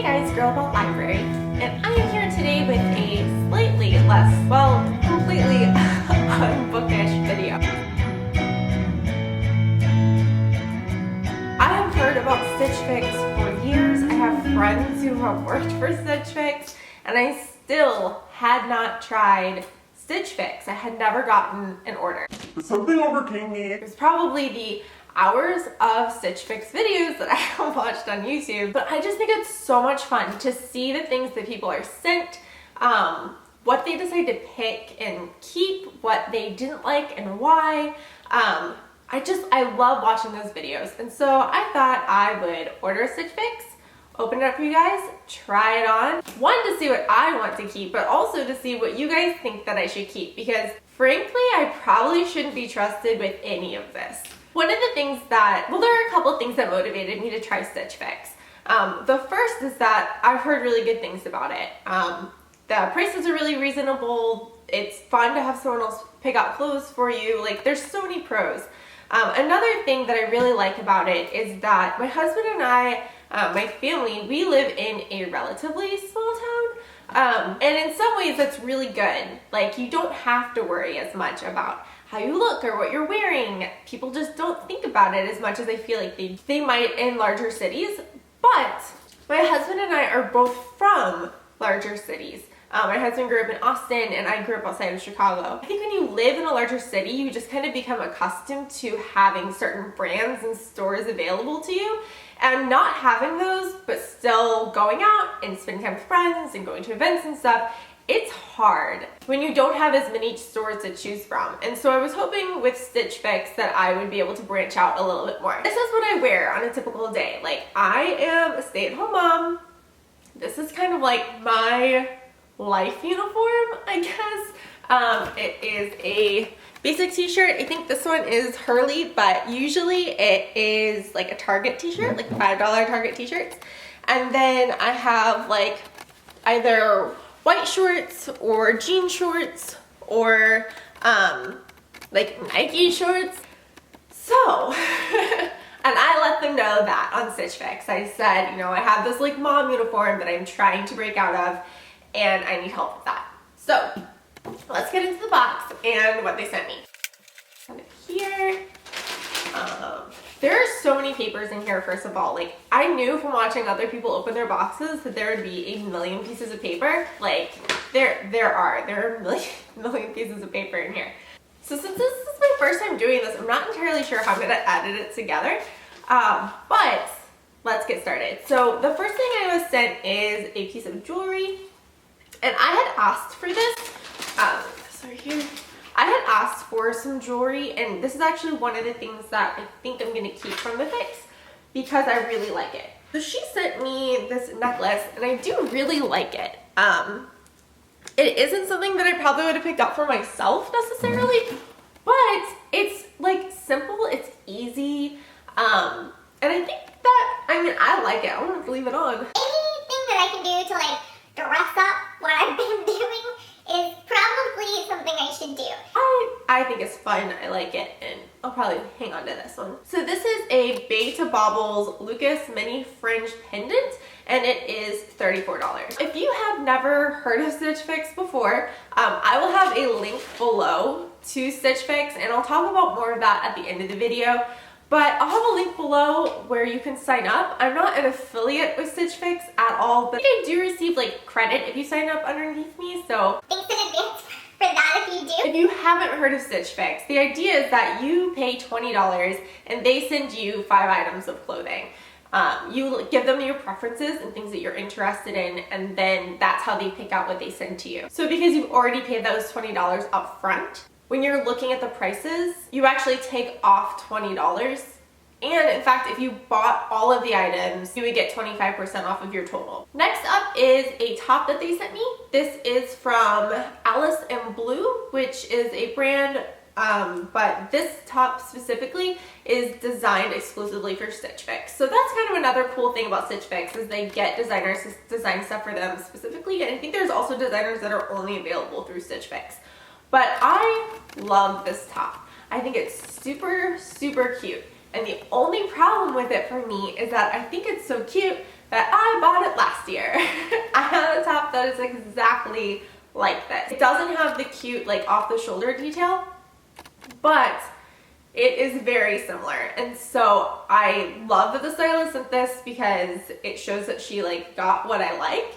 guys, Girl About Library, and I am here today with a slightly less, well, completely unbookish video. I have heard about Stichfix for years. I have friends who have worked for Stichfix, and I still had not tried Stichfix. I had never gotten an order. But something overcame me. It was probably the hours of Stichfix videos that I have watched on YouTube, but I just think it's so much fun to see the things that people are sent, what they decide to pick and keep, what they didn't like and why. I love watching those videos, and so I thought I would order a Stichfix, open it up for you guys, try it on. One, to see what I want to keep, but also to see what you guys think that I should keep, because frankly, I probably shouldn't be trusted with any of this. One of the things that, well, there are a couple things that motivated me to try Stichfix. The first is that I've heard really good things about it. The prices are really reasonable. It's fun to have someone else pick out clothes for you. Like, there's so many pros. Another thing that I really like about it is that my husband and I, my family, we live in a relatively small town. And in some ways that's really good. Like, you don't have to worry as much about how you look or what you're wearing. People just don't think about it as much as I feel like they might in larger cities. But my husband and I are both from larger cities. My husband grew up in Austin and I grew up outside of Chicago. I think when you live in a larger city, you just kind of become accustomed to having certain brands and stores available to you, and not having those, but still going out and spending time with friends and going to events and stuff. It's hard when you don't have as many stores to choose from. And so I was hoping with Stichfix that I would be able to branch out a little bit more. This is what I wear on a typical day. Like, I am a stay-at-home mom. This is kind of like my life uniform, I guess. It is a basic t-shirt. I think this one is Hurley, but usually it is like a Target t-shirt, like $5 Target t-shirts. And then I have like either white shorts or jean shorts or like Nike shorts. So, and I let them know that on Stichfix. I said, you know, I have this like mom uniform that I'm trying to break out of, and I need help with that. So let's get into the box and what they sent me. Send it here. There are so many papers in here, first of all. Like, I knew from watching other people open their boxes that there would be a million pieces of paper. Like, there are a million pieces of paper in here. So since this is my first time doing this, I'm not entirely sure how I'm gonna edit it together. But let's get started. So the first thing I was sent is a piece of jewelry. And I had asked for this, sorry here. I had asked for some jewelry, and this is actually one of the things that I think I'm gonna keep from the fix because I really like it. So she sent me this necklace, and I do really like it. It isn't something that I probably would have picked up for myself necessarily, but it's like simple, it's easy, and I think that, I mean, I like it. I want to leave it on. Anything that I can do to like dress up what I've been doing is probably something I should do. I think it's fun. I like it, and I'll probably hang on to this one. So this is a Beta Baubles Lucas Mini Fringe Pendant, and it is $34. If you have never heard of Stichfix before, I will have a link below to Stichfix, and I'll talk about more of that at the end of the video. But I'll have a link below where you can sign up. I'm not an affiliate with Stichfix at all, but I do receive like credit if you sign up underneath me, so thanks in advance for that if you do. If you haven't heard of Stichfix, the idea is that you pay $20 and they send you 5 items of clothing. You give them your preferences and things that you're interested in, and then that's how they pick out what they send to you. So because you've already paid those $20 up front, when you're looking at the prices, you actually take off $20. And in fact, if you bought all of the items, you would get 25% off of your total. Next up is a top that they sent me. This is from Alice in Blue, which is a brand, but this top specifically is designed exclusively for Stichfix. So that's kind of another cool thing about Stichfix, is they get designers to design stuff for them specifically. And I think there's also designers that are only available through Stichfix. But I love this top. I think it's super, super cute. And the only problem with it for me is that I think it's so cute that I bought it last year. I have a top that is exactly like this. It doesn't have the cute like off the shoulder detail, but it is very similar. And so I love that the stylist sent this because it shows that she like got what I like,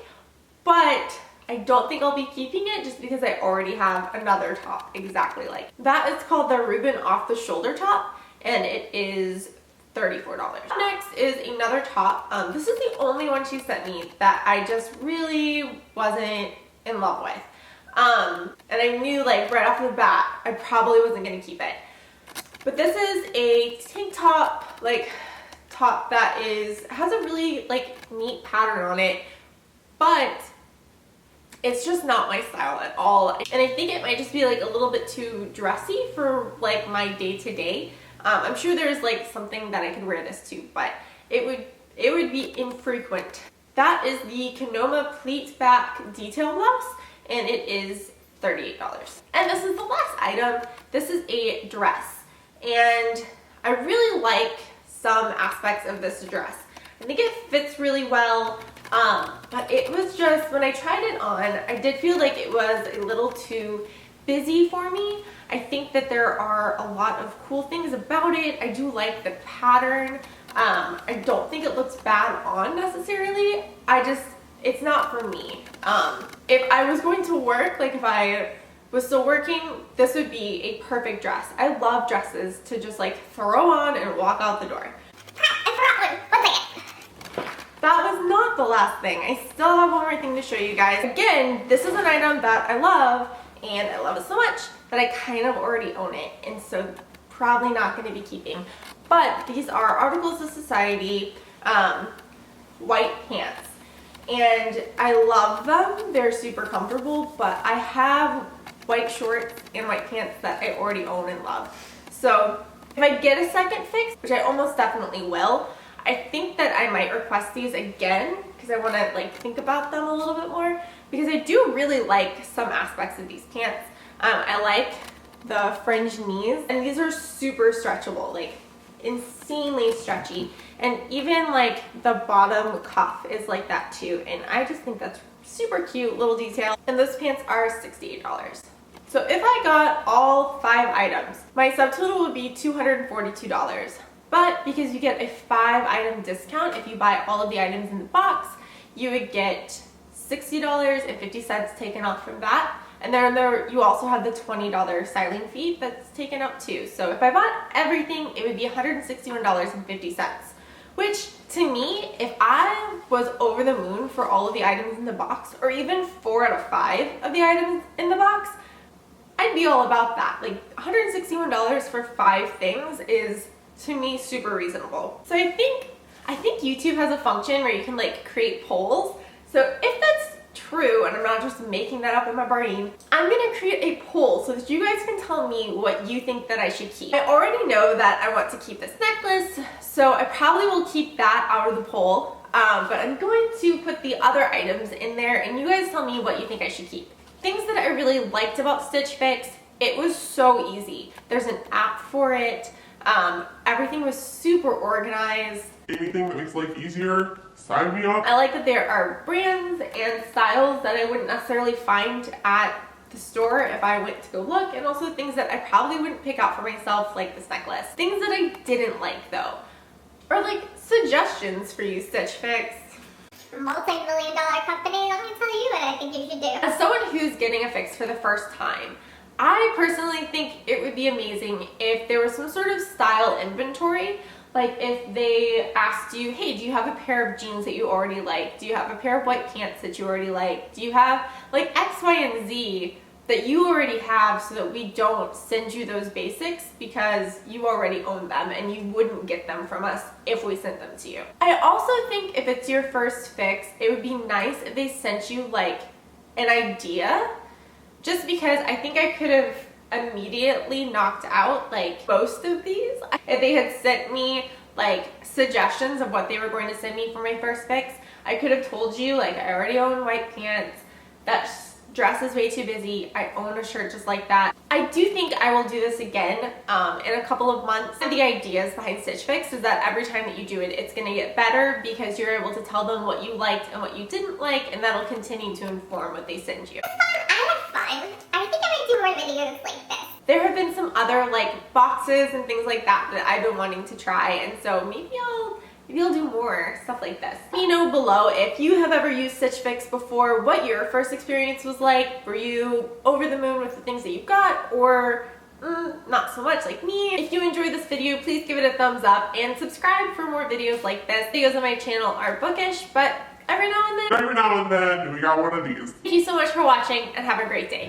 but I don't think I'll be keeping it just because I already have another top exactly like that. Is called the Reuben off the shoulder top, and it is $34. Next is another top. This is the only one she sent me that I just really wasn't in love with. And I knew like right off the bat, I probably wasn't gonna keep it. But this is a tank top, like top that has a really like neat pattern on it, but it's just not my style at all. And I think it might just be like a little bit too dressy for like my day-to-day. I'm sure there's like something that I could wear this to, but it would be infrequent. That is the Canoma pleat back detail blouse, and it is $38. And this is the last item. This is a dress, and I really like some aspects of this dress. I think it fits really well, but it was just, when I tried it on, I did feel like it was a little too busy for me. I think that there are a lot of cool things about it. I do like the pattern. I don't think it looks bad on necessarily. It's not for me. If I was going to work, like if I was still working, this would be a perfect dress. I love dresses to just like throw on and walk out the door. That was not the last thing. I still have one more thing to show you guys. Again, this is an item that I love, and I love it so much that I kind of already own it, and so probably not going to be keeping. But these are Articles of Society white pants, and I love them. They're super comfortable, but I have white shorts and white pants that I already own and love. So if I get a second fix, which I almost definitely will, I think that I might request these again because I want to like think about them a little bit more, because I do really like some aspects of these pants. I like the fringe knees, and these are super stretchable, like insanely stretchy, and even like the bottom cuff is like that too, and I just think that's super cute little detail. And those pants are $68. So if I got all 5 items, my subtotal would be $242. But because you get a 5-item discount if you buy all of the items in the box, you would get $60.50 taken off from that. And then you also have the $20 styling fee that's taken up too. So if I bought everything, it would be $161.50. Which to me, if I was over the moon for all of the items in the box, or even 4 out of 5 of the items in the box, I'd be all about that. Like $161 for 5 things is, to me, super reasonable. So I think YouTube has a function where you can like create polls. So if that's true, and I'm not just making that up in my brain, I'm gonna create a poll so that you guys can tell me what you think that I should keep. I already know that I want to keep this necklace, so I probably will keep that out of the poll, but I'm going to put the other items in there, and you guys tell me what you think I should keep. Things that I really liked about Stichfix, it was so easy. There's an app for it. Everything was super organized. Anything that makes life easier, sign me up. I like that there are brands and styles that I wouldn't necessarily find at the store if I went to go look, and also things that I probably wouldn't pick out for myself, like this necklace. Things that I didn't like though, or like suggestions for you, Stichfix. Multi-million-dollar company, let me tell you what I think you should do. As someone who's getting a fix for the first time, I personally think it would be amazing if there was some sort of style inventory. Like if they asked you, hey, do you have a pair of jeans that you already like? Do you have a pair of white pants that you already like? Do you have like X, Y, and Z that you already have, so that we don't send you those basics because you already own them and you wouldn't get them from us if we sent them to you. I also think if it's your first fix, it would be nice if they sent you like an idea, just because I think I could have immediately knocked out like most of these if they had sent me like suggestions of what they were going to send me for my first fix. I could have told you like I already own white pants, that's dress is way too busy. I own a shirt just like that. I do think I will do this again in a couple of months. The ideas behind Stitch Fix is that every time that you do it, it's gonna get better because you're able to tell them what you liked and what you didn't like, and that'll continue to inform what they send you. It's fun. I had fun. I think I might do more videos like this. There have been some other like boxes and things like that that I've been wanting to try, and so maybe I'll do more stuff like this. Let me know below if you have ever used Stitch Fix before, what your first experience was like. Were you over the moon with the things that you got, or not so much like me? If you enjoyed this video, please give it a thumbs up and subscribe for more videos like this. Videos on my channel are bookish, but every now and then Every now and then, we got one of these. Thank you so much for watching and have a great day.